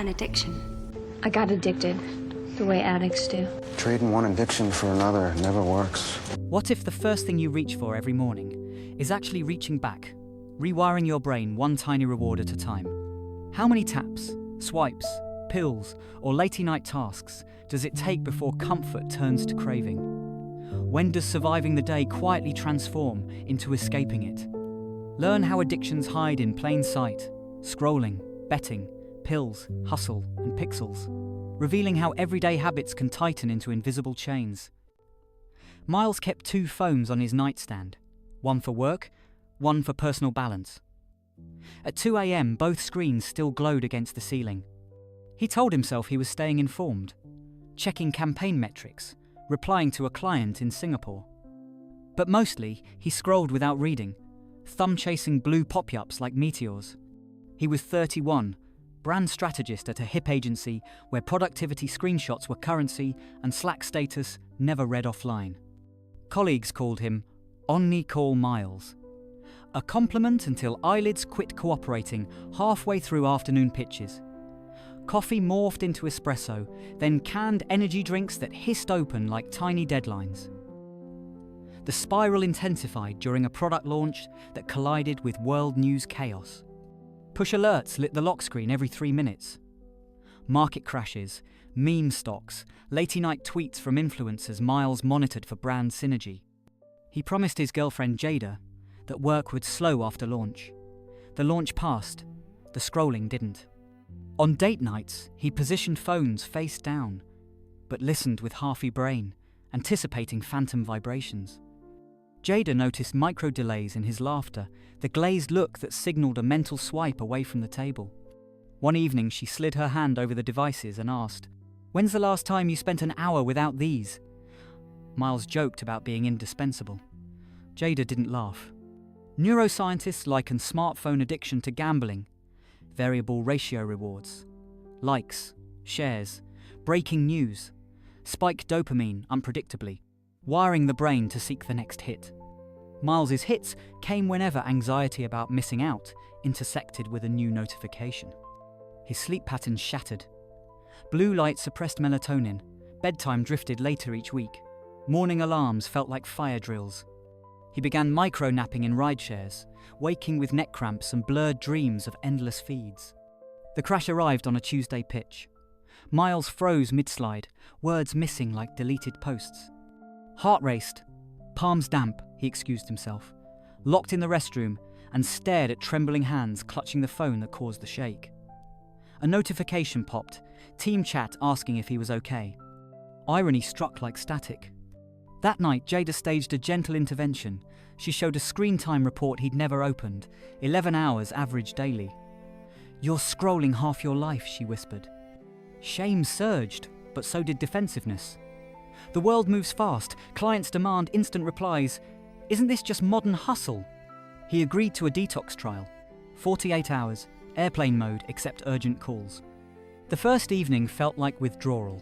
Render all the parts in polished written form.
an addiction. I got addicted, the way addicts do. Trading one addiction for another never works. What if the first thing you reach for every morning is actually reaching back, rewiring your brain one tiny reward at a time? How many taps, swipes, pills, or late-night tasks does it take before comfort turns to craving? When does surviving the day quietly transform into escaping it? Learn how addictions hide in plain sight: scrolling, betting, pills, hustle, and pixels, revealing how everyday habits can tighten into invisible chains. Miles kept 2 phones on his nightstand, one for work, one for personal balance. At 2 a.m, both screens still glowed against the ceiling. He told himself he was staying informed, checking campaign metrics, replying to a client in Singapore. But mostly, he scrolled without reading, thumb-chasing blue pop-ups like meteors. He was 31, brand strategist at a hip agency where productivity screenshots were currency and Slack status never read offline. Colleagues called him On-Call Miles, a compliment until eyelids quit cooperating halfway through afternoon pitches. Coffee morphed into espresso, then canned energy drinks that hissed open like tiny deadlines. The spiral intensified during a product launch that collided with world news chaos. Push alerts lit the lock screen every 3 minutes. Market crashes, meme stocks, late-night tweets from influencers Miles monitored for brand synergy. He promised his girlfriend Jada that work would slow after launch. The launch passed, the scrolling didn't. On date nights, he positioned phones face down, but listened with half a brain, anticipating phantom vibrations. Jada noticed micro-delays in his laughter, the glazed look that signaled a mental swipe away from the table. One evening, she slid her hand over the devices and asked, "When's the last time you spent an hour without these?" Miles joked about being indispensable. Jada didn't laugh. Neuroscientists liken smartphone addiction to gambling. Variable ratio rewards, likes, shares, breaking news, spike dopamine unpredictably, wiring the brain to seek the next hit. Miles's hits came whenever anxiety about missing out intersected with a new notification. His sleep patterns shattered. Blue light suppressed melatonin, bedtime drifted later each week. Morning alarms felt like fire drills. He began micro-napping in rideshares, waking with neck cramps and blurred dreams of endless feeds. The crash arrived on a Tuesday pitch. Miles froze mid-slide, words missing like deleted posts. Heart raced, palms damp, he excused himself, locked in the restroom and stared at trembling hands clutching the phone that caused the shake. A notification popped, team chat asking if he was okay. Irony struck like static. That night, Jada staged a gentle intervention. She showed a screen time report he'd never opened, 11 hours average daily. "You're scrolling half your life," she whispered. Shame surged, but so did defensiveness. The world moves fast, clients demand instant replies. Isn't this just modern hustle? He agreed to a detox trial. 48 hours, airplane mode except urgent calls. The first evening felt like withdrawal.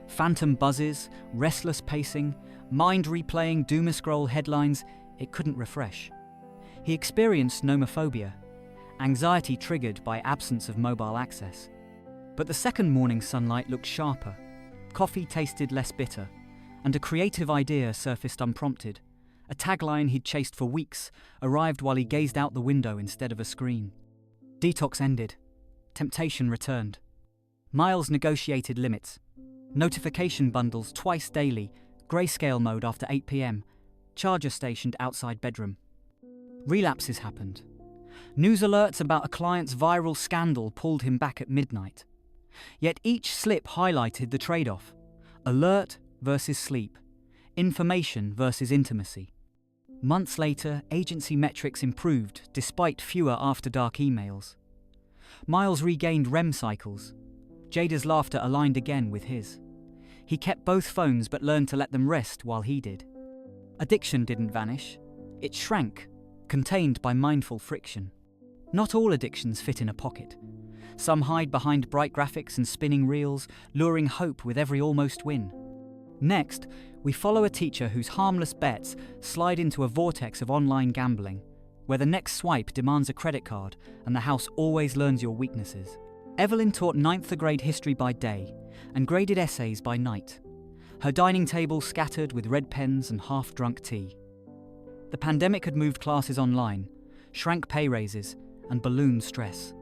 Phantom buzzes, restless pacing, mind replaying doom-scroll headlines, it couldn't refresh. He experienced nomophobia, anxiety triggered by absence of mobile access. But the second morning sunlight looked sharper, coffee tasted less bitter, and a creative idea surfaced unprompted. A tagline he'd chased for weeks arrived while he gazed out the window instead of a screen. Detox ended. Temptation returned. Miles negotiated limits. Notification bundles twice daily, grayscale mode after 8 p.m, charger stationed outside bedroom. Relapses happened. News alerts about a client's viral scandal pulled him back at midnight. Yet each slip highlighted the trade-off: alert versus sleep, information versus intimacy. Months later, agency metrics improved despite fewer after-dark emails. Miles regained REM cycles. Jada's laughter aligned again with his. He kept both phones but learned to let them rest while he did. Addiction didn't vanish. It shrank, contained by mindful friction. Not all addictions fit in a pocket. Some hide behind bright graphics and spinning reels, luring hope with every almost win. Next, we follow a teacher whose harmless bets slide into a vortex of online gambling, where the next swipe demands a credit card and the house always learns your weaknesses. Evelyn taught 9th grade history by day and graded essays by night. Her dining table scattered with red pens and half-drunk tea. The pandemic had moved classes online, shrank pay raises, and ballooned stress.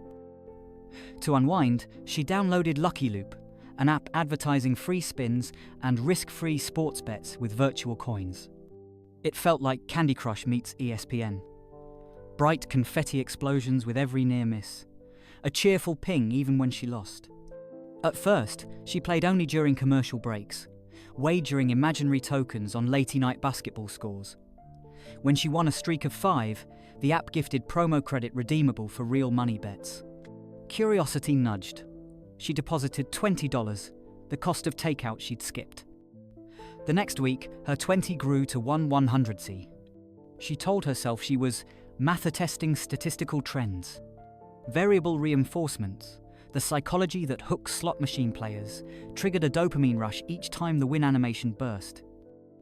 To unwind, she downloaded Lucky Loop, an app advertising free spins and risk-free sports bets with virtual coins. It felt like Candy Crush meets ESPN. Bright confetti explosions with every near miss. A cheerful ping even when she lost. At first, she played only during commercial breaks, wagering imaginary tokens on late-night basketball scores. When she won a streak of 5, the app gifted promo credit redeemable for real money bets. Curiosity nudged. She deposited $20, the cost of takeout she'd skipped. The next week, her 20 grew to 1/100th. She told herself she was math-testing statistical trends. Variable reinforcements, the psychology that hooks slot machine players, triggered a dopamine rush each time the win animation burst.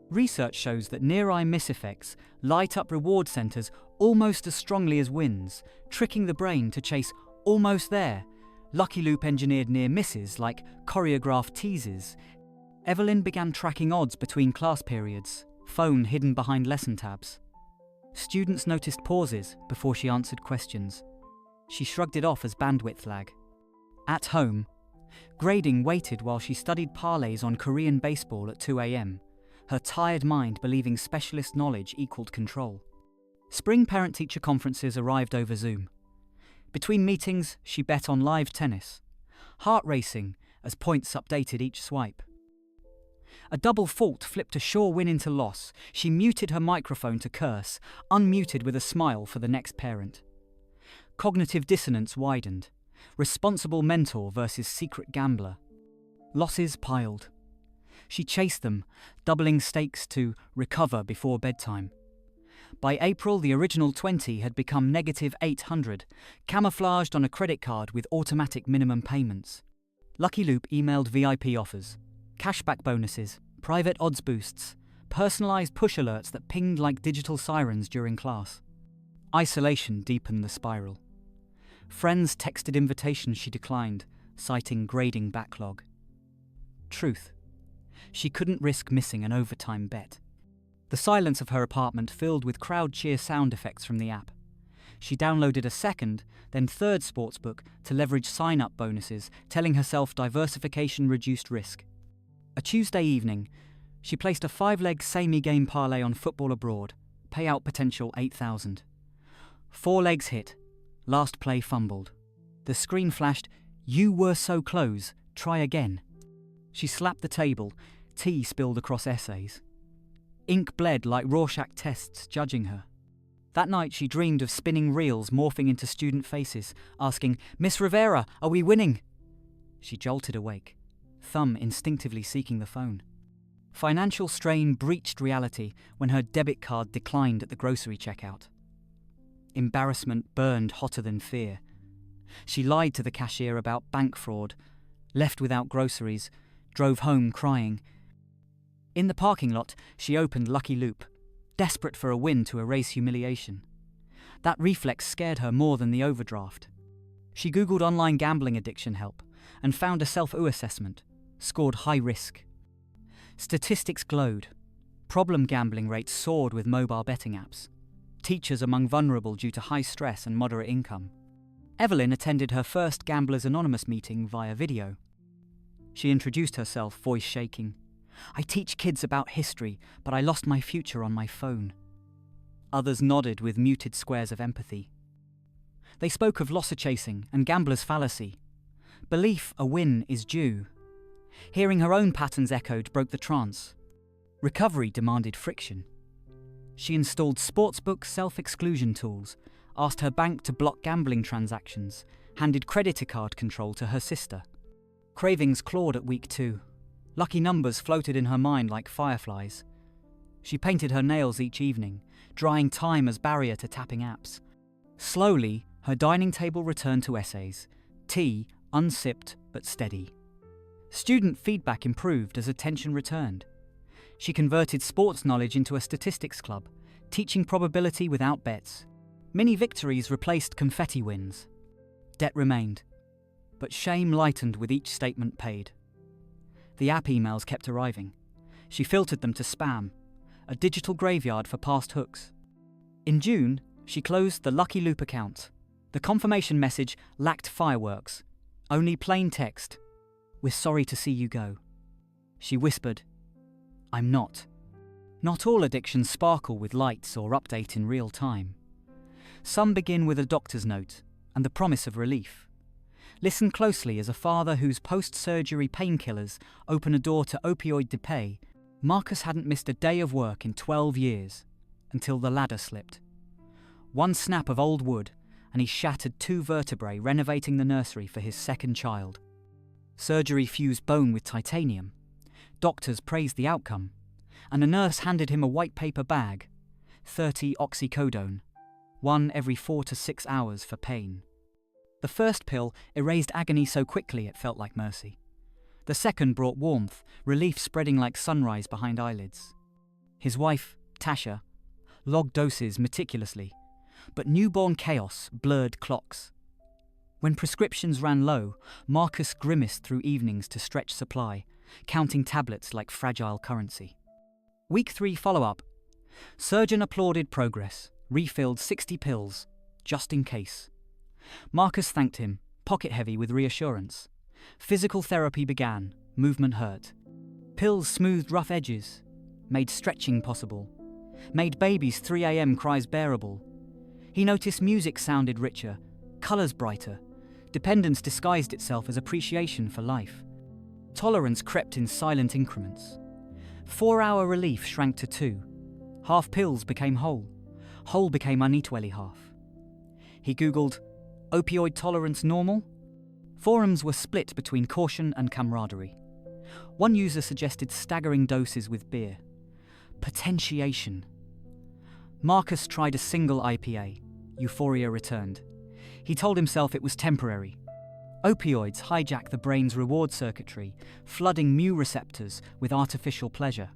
Research shows that near-eye miss effects light up reward centers almost as strongly as wins, tricking the brain to chase almost there. Lucky Loop engineered near misses like choreographed teases. Evelyn began tracking odds between class periods, phone hidden behind lesson tabs. Students noticed pauses before she answered questions. She shrugged it off as bandwidth lag. At home, grading waited while she studied parlays on Korean baseball at 2 a.m., her tired mind believing specialist knowledge equaled control. Spring parent-teacher conferences arrived over Zoom. Between meetings, she bet on live tennis, heart racing as points updated each swipe. A double fault flipped a sure win into loss. She muted her microphone to curse, unmuted with a smile for the next parent. Cognitive dissonance widened. Responsible mentor versus secret gambler. Losses piled. She chased them, doubling stakes to recover before bedtime. By April, the original 20 had become negative 800, camouflaged on a credit card with automatic minimum payments. Lucky Loop emailed VIP offers, cashback bonuses, private odds boosts, personalized push alerts that pinged like digital sirens during class. Isolation deepened the spiral. Friends texted invitations she declined, citing grading backlog. Truth. She couldn't risk missing an overtime bet. The silence of her apartment filled with crowd cheer sound effects from the app. She downloaded a second, then third sportsbook to leverage sign-up bonuses, telling herself diversification reduced risk. A Tuesday evening, she placed a 5-leg same-game parlay on football abroad, payout potential 8,000. 4 legs hit, last play fumbled. The screen flashed, "You were so close, try again." She slapped the table, tea spilled across essays. Ink bled like Rorschach tests judging her. That night she dreamed of spinning reels morphing into student faces, asking, "Miss Rivera, are we winning?" She jolted awake, thumb instinctively seeking the phone. Financial strain breached reality when her debit card declined at the grocery checkout. Embarrassment burned hotter than fear. She lied to the cashier about bank fraud, left without groceries, drove home crying. In the parking lot, she opened Lucky Loop, desperate for a win to erase humiliation. That reflex scared her more than the overdraft. She Googled online gambling addiction help and found a self-assessment, scored high risk. Statistics glowed. Problem gambling rates soared with mobile betting apps. Teachers among vulnerable due to high stress and moderate income. Evelyn attended her first Gamblers Anonymous meeting via video. She introduced herself, voice shaking. "I teach kids about history, but I lost my future on my phone." Others nodded with muted squares of empathy. They spoke of losser chasing and gambler's fallacy. Belief a win is due. Hearing her own patterns echoed broke the trance. Recovery demanded friction. She installed sportsbook self-exclusion tools, asked her bank to block gambling transactions, handed creditor card control to her sister. Cravings clawed at week 2. Lucky numbers floated in her mind like fireflies. She painted her nails each evening, drying time as barrier to tapping apps. Slowly, her dining table returned to essays, tea unsipped but steady. Student feedback improved as attention returned. She converted sports knowledge into a statistics club, teaching probability without bets. Mini victories replaced confetti wins. Debt remained, but shame lightened with each statement paid. The app emails kept arriving. She filtered them to spam, a digital graveyard for past hooks. In June, she closed the Lucky Loop account. The confirmation message lacked fireworks, only plain text. "We're sorry to see you go." She whispered, "I'm not." Not all addictions sparkle with lights or update in real time. Some begin with a doctor's note and the promise of relief. Listen closely as a father whose post-surgery painkillers open a door to opioid decay. Marcus hadn't missed a day of work in 12 years, until the ladder slipped. One snap of old wood, and he shattered 2 vertebrae renovating the nursery for his second child. Surgery fused bone with titanium. Doctors praised the outcome, and a nurse handed him a white paper bag, 30 oxycodone, 1 every 4 to 6 hours for pain. The first pill erased agony so quickly it felt like mercy. The second brought warmth, relief spreading like sunrise behind eyelids. His wife, Tasha, logged doses meticulously, but newborn chaos blurred clocks. When prescriptions ran low, Marcus grimaced through evenings to stretch supply, counting tablets like fragile currency. Week 3 follow-up. Surgeon applauded progress, refilled 60 pills, just in case. Marcus thanked him, pocket-heavy with reassurance. Physical therapy began, movement hurt. Pills smoothed rough edges, made stretching possible, made babies' 3 a.m. cries bearable. He noticed music sounded richer, colours brighter. Dependence disguised itself as appreciation for life. Tolerance crept in silent increments. 4-hour relief shrank to 2. Half pills became whole. Whole became unetwelly half. He googled, "Opioid tolerance normal?" Forums were split between caution and camaraderie. One user suggested staggering doses with beer. Potentiation. Marcus tried a single IPA. Euphoria returned. He told himself it was temporary. Opioids hijack the brain's reward circuitry, flooding mu receptors with artificial pleasure.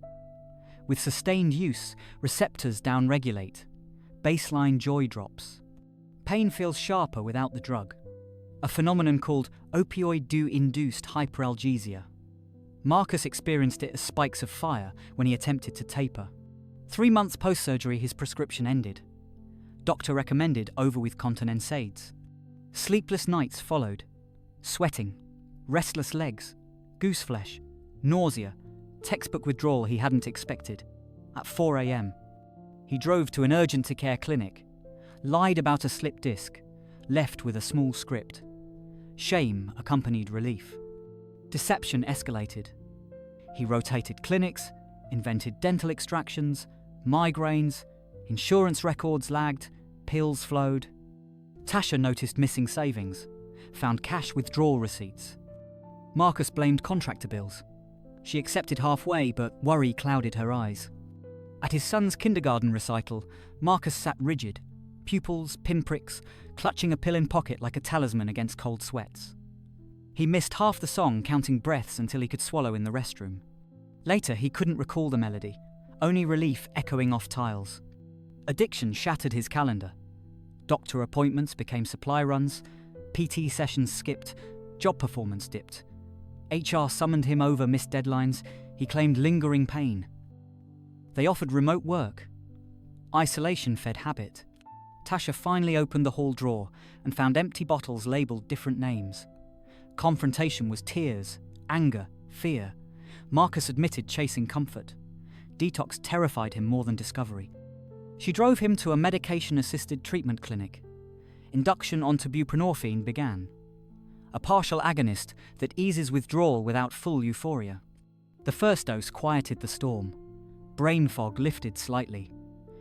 With sustained use, receptors downregulate. Baseline joy drops. Pain feels sharper without the drug. A phenomenon called opioid-induced hyperalgesia. Marcus experienced it as spikes of fire when he attempted to taper. 3 months post-surgery, his prescription ended. Doctor recommended over with continence aids. Sleepless nights followed. Sweating, restless legs, goose flesh, nausea, textbook withdrawal he hadn't expected. At 4 a.m. He drove to an urgent care clinic, lied about a slipped disc, left with a small script. Shame accompanied relief. Deception escalated. He rotated clinics, invented dental extractions, migraines, insurance records lagged, pills flowed. Tasha noticed missing savings, found cash withdrawal receipts. Marcus blamed contractor bills. She accepted halfway, but worry clouded her eyes. At his son's kindergarten recital, Marcus sat rigid, pupils, pinpricks, clutching a pill in pocket like a talisman against cold sweats. He missed half the song, counting breaths until he could swallow in the restroom. Later, he couldn't recall the melody, only relief echoing off tiles. Addiction shattered his calendar. Doctor appointments became supply runs, PT sessions skipped, job performance dipped. HR summoned him over missed deadlines. He claimed lingering pain. They offered remote work. Isolation fed habit. Tasha finally opened the hall drawer and found empty bottles labelled different names. Confrontation was tears, anger, fear. Marcus admitted chasing comfort. Detox terrified him more than discovery. She drove him to a medication-assisted treatment clinic. Induction onto buprenorphine began. A partial agonist that eases withdrawal without full euphoria. The first dose quieted the storm. Brain fog lifted slightly.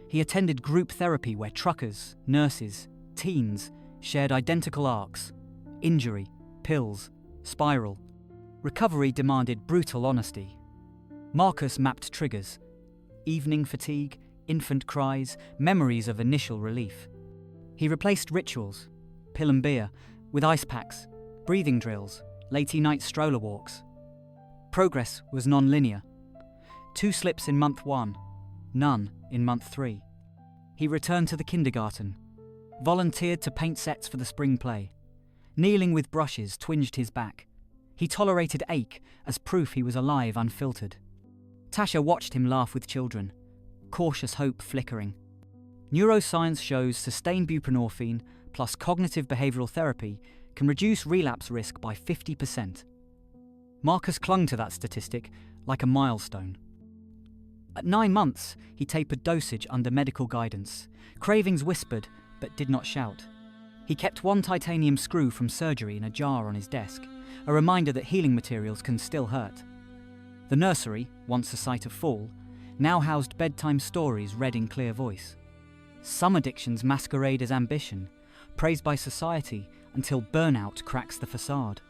He attended group therapy where truckers, nurses, teens shared identical arcs. Injury, pills, spiral. Recovery demanded brutal honesty. Marcus mapped triggers. Evening fatigue, infant cries, memories of initial relief. He replaced rituals, pill and beer, with ice packs, breathing drills, late-night stroller walks. Progress was non-linear. 2 slips in month 1, none in month 3. He returned to the kindergarten, volunteered to paint sets for the spring play, Kneeling with brushes twinged his back. He tolerated ache as proof he was alive unfiltered. Tasha watched him laugh with children, cautious hope flickering. Neuroscience shows sustained buprenorphine plus cognitive behavioral therapy can reduce relapse risk by 50%. Marcus clung to that statistic like a milestone. At 9 months, he tapered dosage under medical guidance. Cravings whispered, but did not shout. He kept one titanium screw from surgery in a jar on his desk, a reminder that healing materials can still hurt. The nursery, once a site of fall, now housed bedtime stories read in clear voice. Some addictions masquerade as ambition, praised by society until burnout cracks the facade.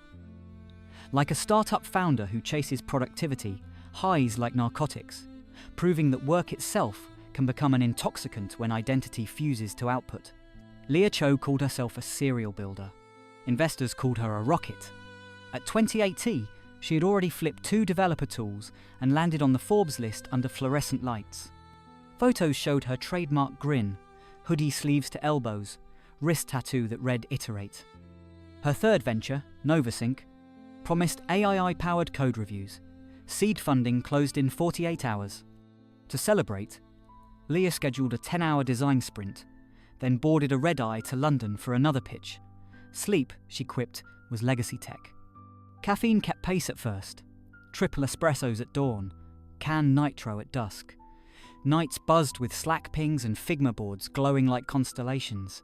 Like a startup founder who chases productivity, highs like narcotics, proving that work itself can become an intoxicant when identity fuses to output. Leah Cho called herself a serial builder. Investors called her a rocket. At 2018, she had already flipped 2 developer tools and landed on the Forbes list under fluorescent lights. Photos showed her trademark grin, hoodie sleeves to elbows, wrist tattoo that read Iterate. Her third venture, NovaSync, promised AI-powered code reviews. Seed funding closed in 48 hours. To celebrate, Leah scheduled a 10-hour design sprint, then boarded a red-eye to London for another pitch. Sleep, she quipped, was legacy tech. Caffeine kept pace at first. Triple espressos at dawn, canned nitro at dusk. Nights buzzed with Slack pings and Figma boards glowing like constellations.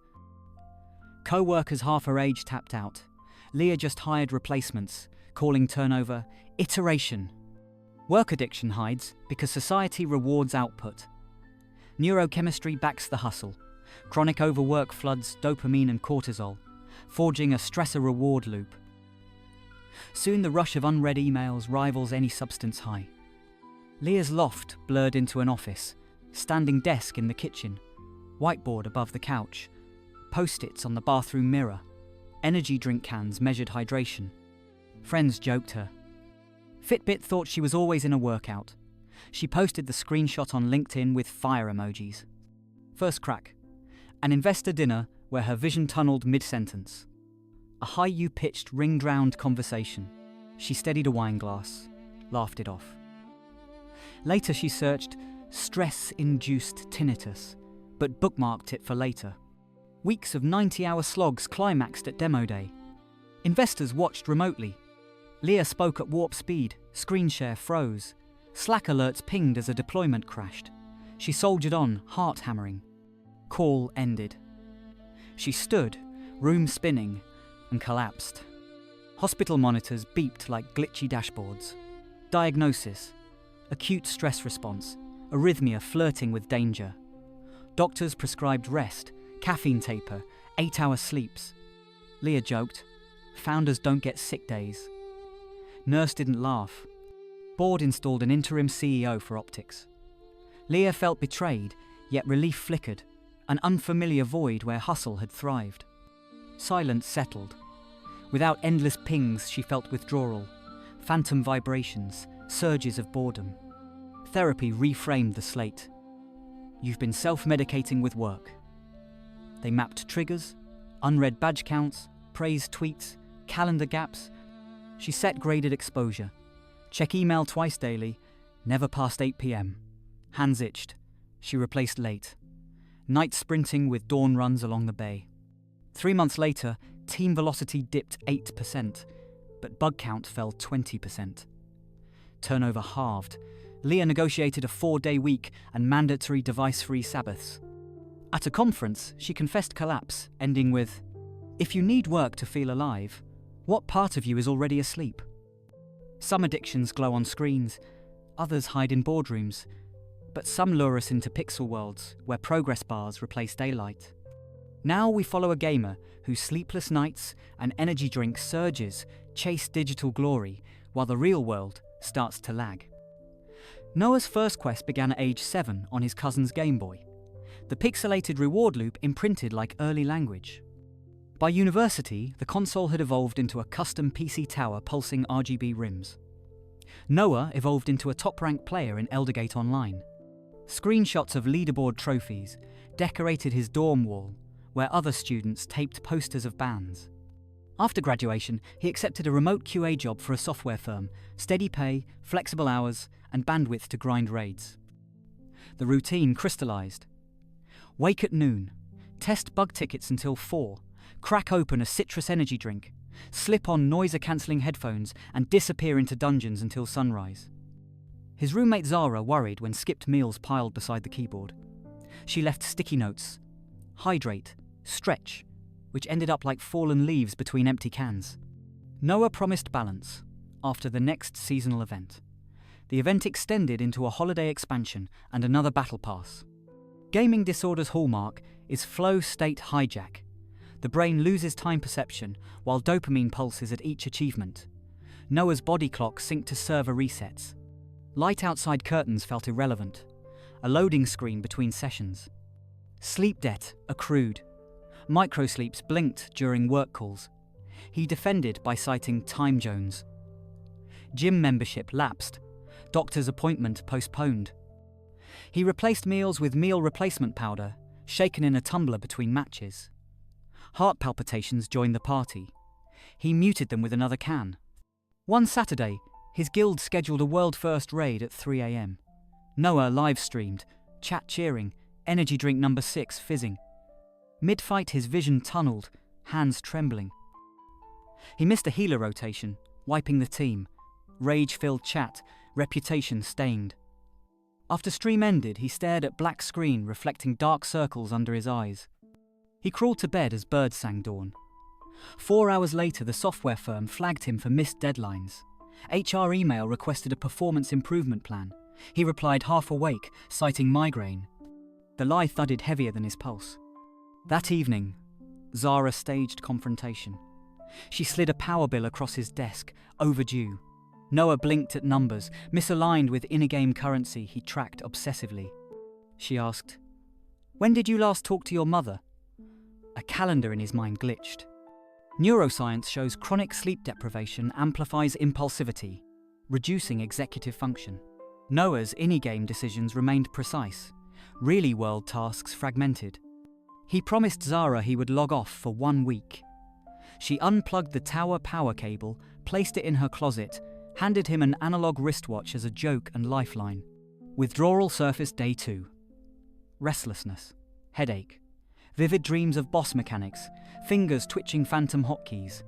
Co-workers half her age tapped out. Leah just hired replacements, calling turnover iteration. Work addiction hides because society rewards output. Neurochemistry backs the hustle. Chronic overwork floods dopamine and cortisol, forging a stressor-reward loop. Soon the rush of unread emails rivals any substance high. Leah's loft blurred into an office, standing desk in the kitchen, whiteboard above the couch, post-its on the bathroom mirror, energy drink cans measured hydration. Friends joked her. Fitbit thought she was always in a workout. She posted the screenshot on LinkedIn with fire emojis. First crack. An investor dinner where her vision tunneled mid-sentence. A high-you pitched ring-drowned conversation. She steadied a wine glass, laughed it off. Later she searched stress-induced tinnitus, but bookmarked it for later. Weeks of 90-hour slogs climaxed at demo day. Investors watched remotely. Leah spoke at warp speed, screen share froze. Slack alerts pinged as a deployment crashed. She soldiered on, heart hammering. Call ended. She stood, room spinning, and collapsed. Hospital monitors beeped like glitchy dashboards. Diagnosis: acute stress response, arrhythmia flirting with danger. Doctors prescribed rest, caffeine taper, 8-hour sleeps. Leah joked, founders don't get sick days. Nurse didn't laugh. Board installed an interim CEO for optics. Leah felt betrayed, yet relief flickered, an unfamiliar void where hustle had thrived. Silence settled. Without endless pings, she felt withdrawal, phantom vibrations, surges of boredom. Therapy reframed the slate. You've been self-medicating with work. They mapped triggers, unread badge counts, praised tweets, calendar gaps. She set graded exposure. Check email twice daily, never past 8 p.m. Hands itched. She replaced late. Night sprinting with dawn runs along the bay. 3 months later, team velocity dipped 8%, but bug count fell 20%. Turnover halved. Leah negotiated a 4-day week and mandatory device-free Sabbaths. At a conference, she confessed collapse, ending with, "If you need work to feel alive, what part of you is already asleep?" Some addictions glow on screens, others hide in boardrooms, but some lure us into pixel worlds where progress bars replace daylight. Now we follow a gamer whose sleepless nights and energy drink surges chase digital glory while the real world starts to lag. Noah's first quest began at age 7 on his cousin's Game Boy. The pixelated reward loop imprinted like early language. By university, the console had evolved into a custom PC tower pulsing RGB rims. Noah evolved into a top-ranked player in Eldergate Online. Screenshots of leaderboard trophies decorated his dorm wall, where other students taped posters of bands. After graduation, he accepted a remote QA job for a software firm, steady pay, flexible hours, and bandwidth to grind raids. The routine crystallized. Wake at noon, test bug tickets until 4, crack open a citrus energy drink, slip on noise-cancelling headphones, and disappear into dungeons until sunrise. His roommate Zara worried when skipped meals piled beside the keyboard. She left sticky notes, hydrate, stretch, which ended up like fallen leaves between empty cans. Noah promised balance after the next seasonal event. The event extended into a holiday expansion and another battle pass. Gaming disorder's hallmark is flow state hijack. The brain loses time perception while dopamine pulses at each achievement. Noah's body clock synced to server resets. Light outside curtains felt irrelevant. A loading screen between sessions. Sleep debt accrued. Microsleeps blinked during work calls. He defended by citing time zones. Gym membership lapsed. Doctor's appointment postponed. He replaced meals with meal replacement powder, shaken in a tumbler between matches. Heart palpitations joined the party. He muted them with another can. One Saturday, his guild scheduled a world-first raid at 3 a.m. Noah live-streamed, chat cheering, energy drink number 6 fizzing. Mid-fight his vision tunneled, hands trembling. He missed a healer rotation, wiping the team. Rage-filled chat, reputation stained. After stream ended, he stared at black screen reflecting dark circles under his eyes. He crawled to bed as birds sang dawn. 4 hours later, the software firm flagged him for missed deadlines. HR email requested a performance improvement plan. He replied half awake, citing migraine. The lie thudded heavier than his pulse. That evening, Zara staged confrontation. She slid a power bill across his desk, overdue. Noah blinked at numbers, misaligned with in-game currency he tracked obsessively. She asked, "When did you last talk to your mother?" A calendar in his mind glitched. Neuroscience shows chronic sleep deprivation amplifies impulsivity, reducing executive function. Noah's in-game decisions remained precise, really-world tasks fragmented. He promised Zara he would log off for 1 week. She unplugged the tower power cable, placed it in her closet, handed him an analog wristwatch as a joke and lifeline. Withdrawal surfaced day 2. Restlessness, headache, vivid dreams of boss mechanics, fingers twitching phantom hotkeys.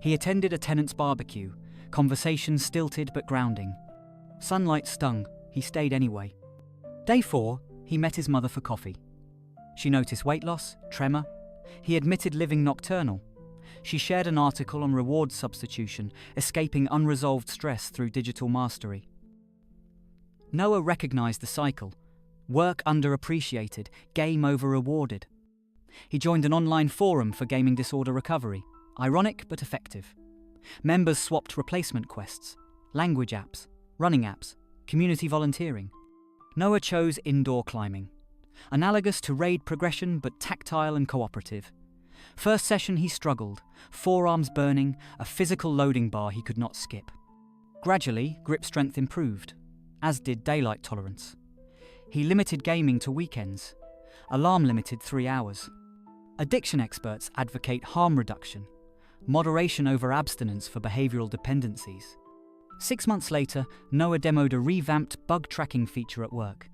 He attended a tenant's barbecue, conversation stilted but grounding. Sunlight stung, he stayed anyway. Day 4, he met his mother for coffee. She noticed weight loss, tremor. He admitted living nocturnal. She shared an article on reward substitution, escaping unresolved stress through digital mastery. Noah recognized the cycle. Work underappreciated, game over-rewarded. He joined an online forum for gaming disorder recovery. Ironic but effective. Members swapped replacement quests, language apps, running apps, community volunteering. Noah chose indoor climbing. Analogous to raid progression but tactile and cooperative. First session he struggled, forearms burning, a physical loading bar he could not skip. Gradually, grip strength improved, as did daylight tolerance. He limited gaming to weekends. Alarm limited 3 hours. Addiction experts advocate harm reduction, moderation over abstinence for behavioral dependencies. 6 months later, Noah demoed a revamped bug tracking feature at work.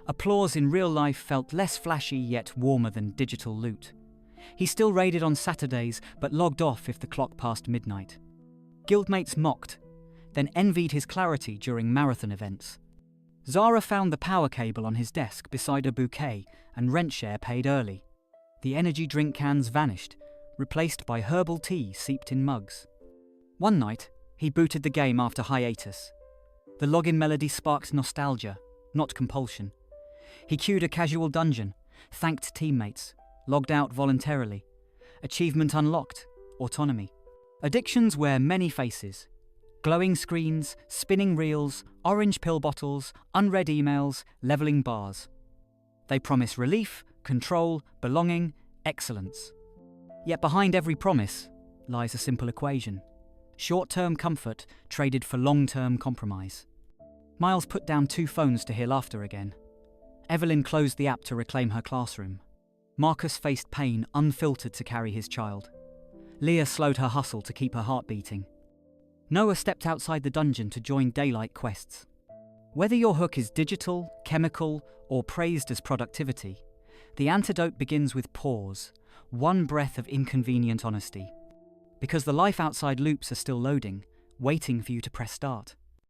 Applause in real life felt less flashy yet warmer than digital loot. He still raided on Saturdays, but logged off if the clock passed midnight. Guildmates mocked, then envied his clarity during marathon events. Zara found the power cable on his desk beside a bouquet, and rent share paid early. The energy drink cans vanished, replaced by herbal tea seeped in mugs. One night, he booted the game after hiatus. The login melody sparked nostalgia, not compulsion. He queued a casual dungeon, thanked teammates, logged out voluntarily. Achievement unlocked, autonomy. Addictions wear many faces. Glowing screens, spinning reels, orange pill bottles, unread emails, leveling bars. They promise relief, control, belonging, excellence. Yet behind every promise lies a simple equation. Short-term comfort traded for long-term compromise. Miles put down 2 phones to hear laughter again. Evelyn closed the app to reclaim her classroom. Marcus faced pain unfiltered to carry his child. Leah slowed her hustle to keep her heart beating. Noah stepped outside the dungeon to join daylight quests. Whether your hook is digital, chemical, or praised as productivity, the antidote begins with pause, one breath of inconvenient honesty. Because the life outside loops are still loading, waiting for you to press start.